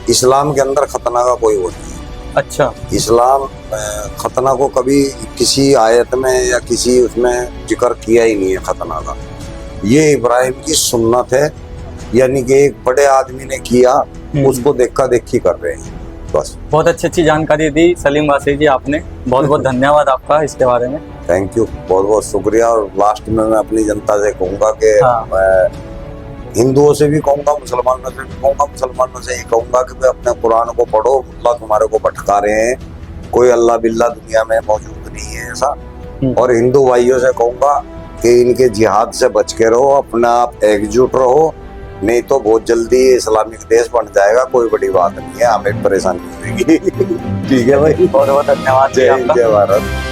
S1: इस्लाम के अंदर खतना का कोई वो नहीं है।
S2: अच्छा।
S1: इस्लाम खतना को कभी किसी आयत में या किसी उसमें जिक्र किया ही नहीं है खतना का। ये इब्राहिम की सुन्नत है, यानी कि एक बड़े आदमी ने किया, उसको देखा देखी कर रहे हैं बस।
S2: बहुत अच्छी जानकारी दी सलीम वासी जी आपने, बहुत बहुत धन्यवाद आपका इसके बारे में।
S1: थैंक यू, बहुत बहुत शुक्रिया। और लास्ट में मैं अपनी जनता से कहूँगा कि मैं हिंदुओं से भी कहूँगा, मुसलमानों से भी कहूँगा, मुसलमानों से ही कहूँगा कि वे अपने कुरान को पढ़ो। अल्लाह तुम्हारे को भटका रहे हैं, कोई अल्लाह बिल्ला दुनिया में मौजूद नहीं है ऐसा। और हिंदू भाइयों से कहूँगा कि इनके जिहाद से बच के रहो, अपना आप एकजुट रहो, नहीं तो बहुत जल्दी इस्लामिक देश बन जाएगा। कोई बड़ी बात नहीं है, हमें परेशानी होगी। ठीक है भाई,
S2: बहुत बहुत धन्यवाद।
S1: जय हिंद, जय भारत।